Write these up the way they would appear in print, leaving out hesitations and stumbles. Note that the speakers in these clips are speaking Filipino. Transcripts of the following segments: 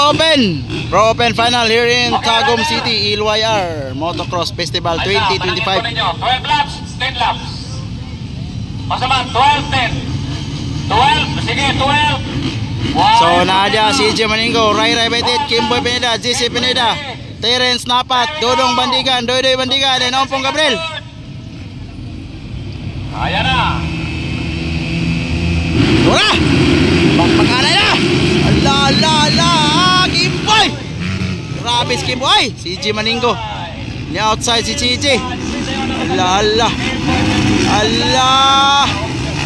Pro Open final here in Tagum City, LYR Motocross Festival 2025. 12 laps, 10 laps. Masama, 12, 10. 12, sige, 12. So naadya si CJ Maningo, Ray Betit, Kimboy Pineda, JC Pineda, Terence Napat, Dodong Bandigan, Doydoy Bandigan, dan Ompong Gabriel. Ayan na. Wala! Pagpakanay na! Ala! Kimboy! Grabe si Kimboy! CJ Maningo. Ni outside si CJ. Ala!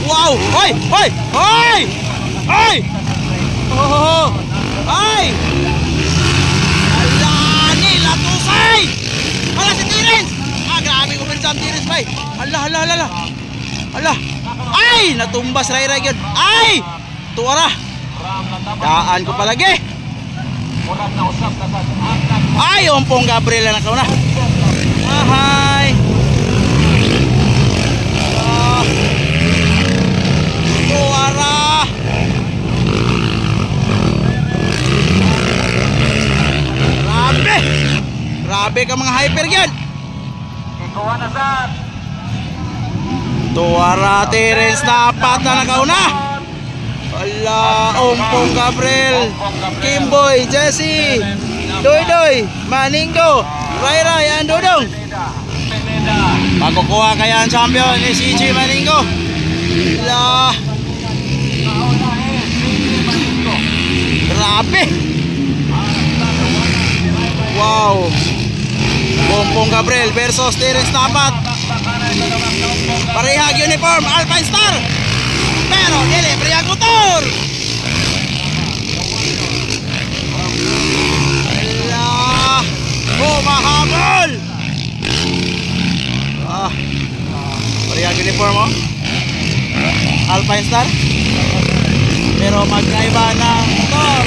Wow! Hoy! Oh! Ay! Ala! Nila tusay! Ala si Terence! Grabe ko pinsan Terence bay! Ala! Ay! Natumbas Ray yun! Ay! Tuwara! Daan ko palagi! Ay! Ompong Gabriel na nakauna! Ahay! Tuwara! Grabe ka mga hyper yan! Tuwara Terence Napat na nakauna! Ala, Ompong Gabriel, Kimboy, Jesse, Doydoy, Maningo, Ray, and Dodong. Makukuha kaya ang champion ni CJ Maningo. Ala, grabe. Wow. Ompong Gabriel versus Terence Napat. Parehag uniform, Alpine Star. Pero dili parehag motor. Ala, mahabol. Parehag uniform mo, Alpine Star. Pero magkaiba ng motor.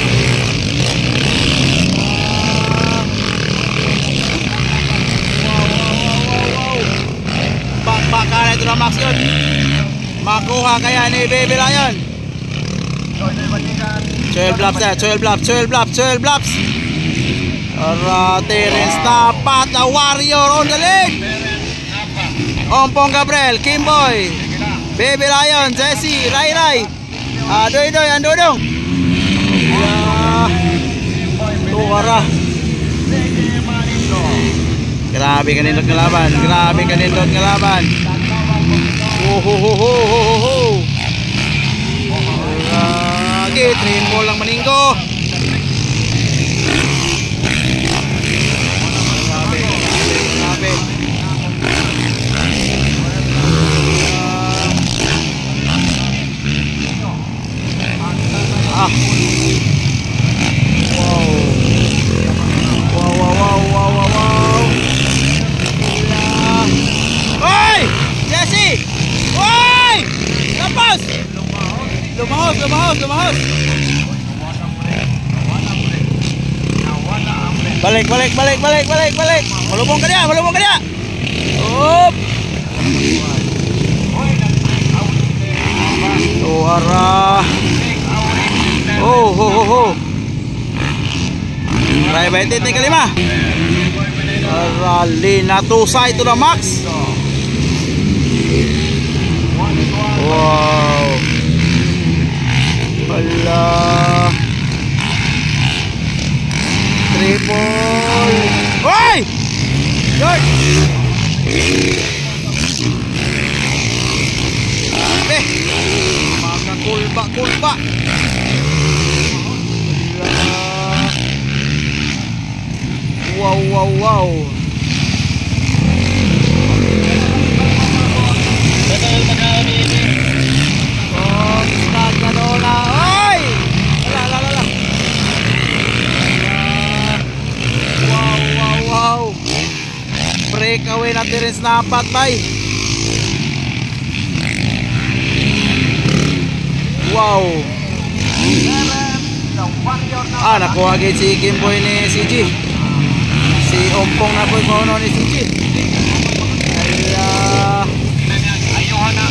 Baka na ito na Max yun. Makuha kaya ni Baby Lion. 12 laps. Terence Napat, the warrior on the lead. Ompong Gabriel, Kimboy, Baby Lion, Jesse, Ray, Doydoy, and Dodong. Tuwara. Grabe kanindot ngelaban. Lagi triple lang Maningo. Grabe. Wow. Hoy! Jesse! Hoy! Lampas! Lumahos! Balik! Malubong ka dia! Up! Tuwara! Oh! Ray Betit ni kelima. Rally natusay to the max. Wow. Ala. Triple. Hoy! George. Maka kulba. Wow. Ay! Ala. Wow. Breakaway na Terence Napat bay. Wow. Nakuha gid si Kimboy ni CJ. Si Ompong na po yung ni CJ. Ayuhan na.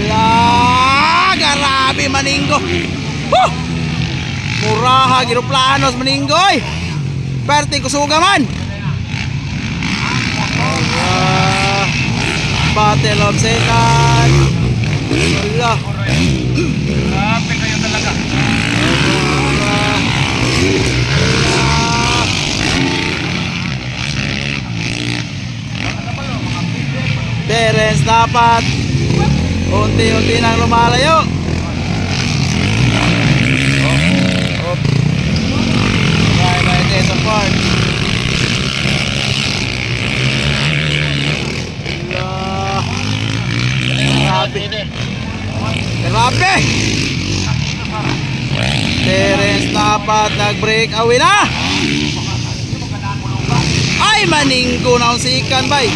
Ala, grabe man Huh! Muraha giroplanos maninggoy. Perti kusuga man. Battle of second. Wala. Grabe kayo talaga. Terence dapat unti-unti nang lumalayo. Right, support. Grabe. Terence dapat nag-break away na. Ay, maninggo na ang sikan bay.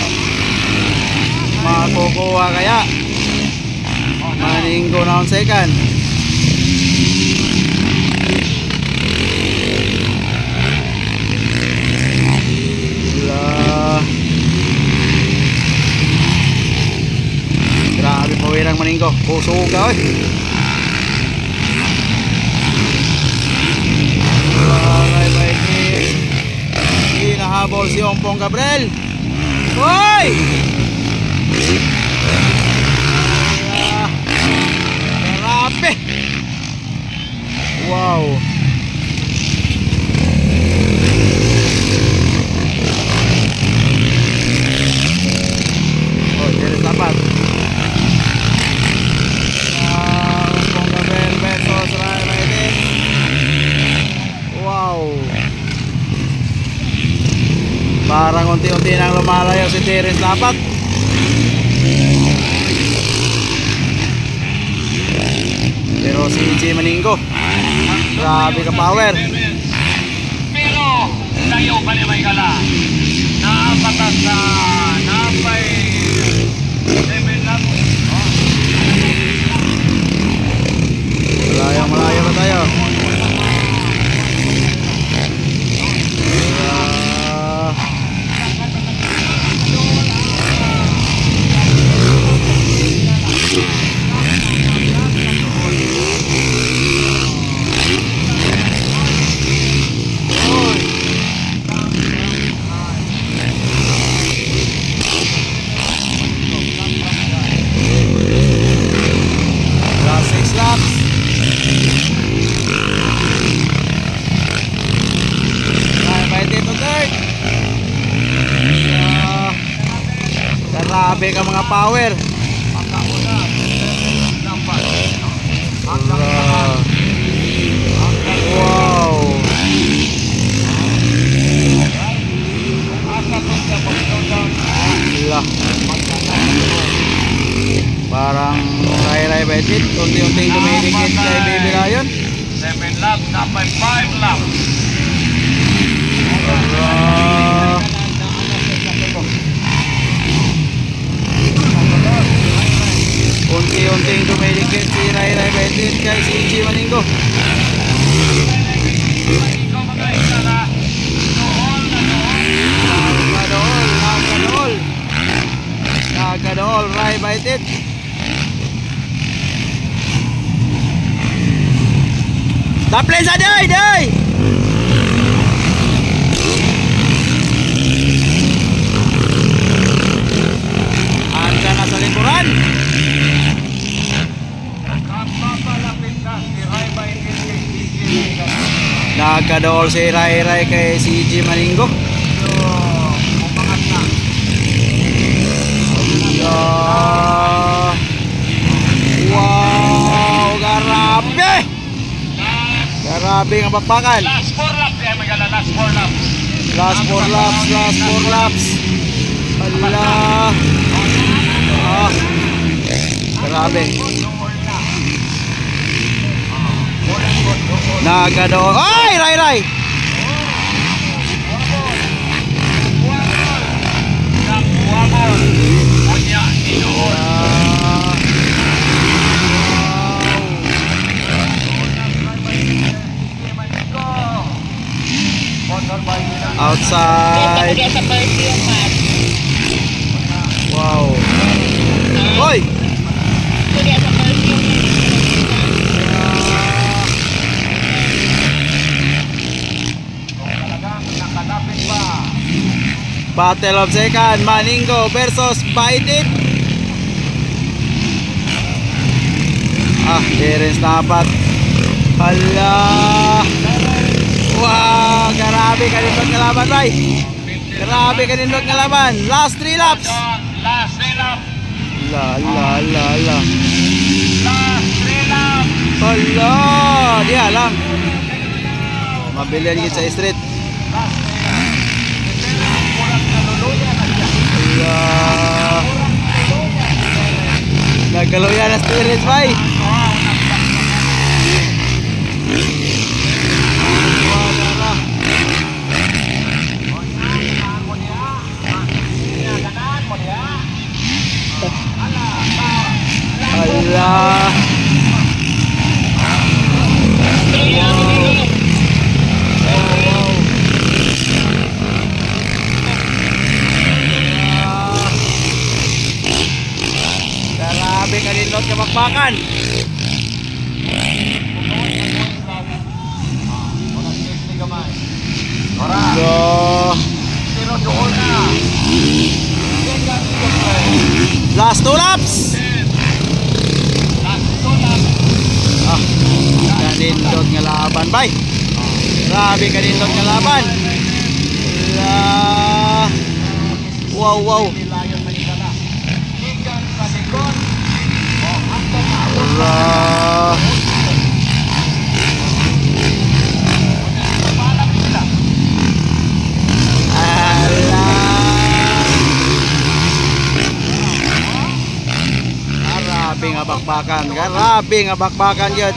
Makukuha kaya. Maninggo na ang second. Grabe pawirang maninggo. Puso ka oy. Hinahabol si Ompong Gabriel. Hoy! Grabe. Wow. Oh, jadi dapat. Ompong Gabriel versus Ray Raiden. Wow. Parang unti-unti nang lumalayo si Terence dapat. Pero si G Maninggo, grabe ka power. Pero tayo pa ni Maygala. Naapatas na napay 7 lang. Malayo na tayo. Grabe ka mga power. Wow. Parang Ray Betit unti-unting dumidikit kay Baby Lion. 7 laps, dapat 5 laps. Unti-unting dumidikit si Ray Betit kay si G Maninggo. Nagadool Ray Betit. Daplay sa day! Anda na sa likuran. Nagadool si Ray kay si G Maninggo. Wow, grabe! Grabe ang bakbakan. Last 4 laps, Maygala, last 4 laps. Last 4 laps. Ala. Grabe. Nagadool. Ay, Ray! Outside. Wow. Hoy. Battle of second, Maningo versus Baitit. Terence dapat. Hala. Wow, grabe kanindot nga laban, bay. Grabe kanindot nga laban. Last 3 laps. Last 3 laps. La. Last 3 laps. Hala, dia lang. Mabilian gid sa street. Hala. Nagkaluya na Terence, bay. Allah. Grabe kanindot ka bakbakan. So, last 2 laps. Kanindot nga laban, bay. Grabe kanindot nga laban. Wow. Grabe nga bakbakan yun.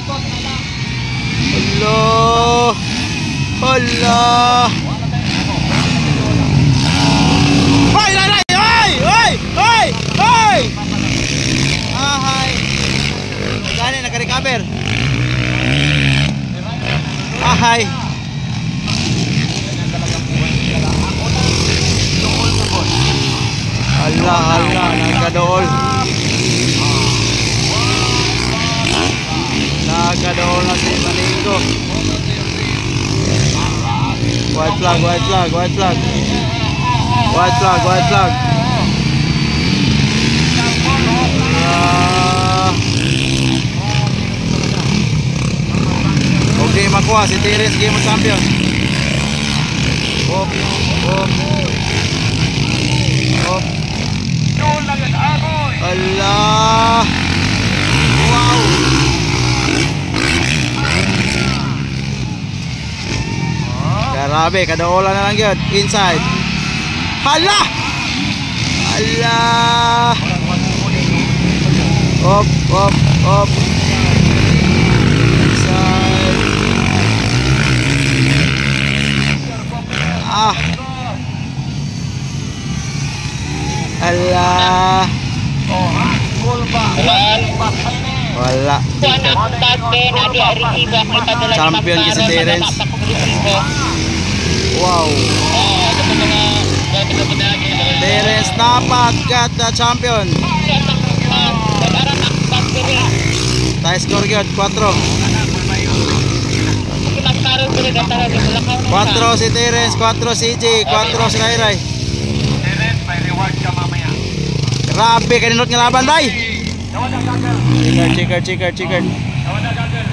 Hala. Hoy! Ahay. Gani naka-recover. Ahay. Hala, nagkadool. Nagkadool na si Maningo. White flag. Okay, makuha si Terence, game of champion. Op. Allah. Wow. Grabe, kadaulan na lang yun. Inside. Hala. Op. Inside. Hala. Wala. Champion si Terence. Wow. Terence dapat got the champion. Tayo score yun, 4. 4 si Terence, 4 si CJ, 4 si Rairay. Terence, may reward ka mamaya. Grabe kanindot nga laban, bay. Checker. Tawa na, Gagger.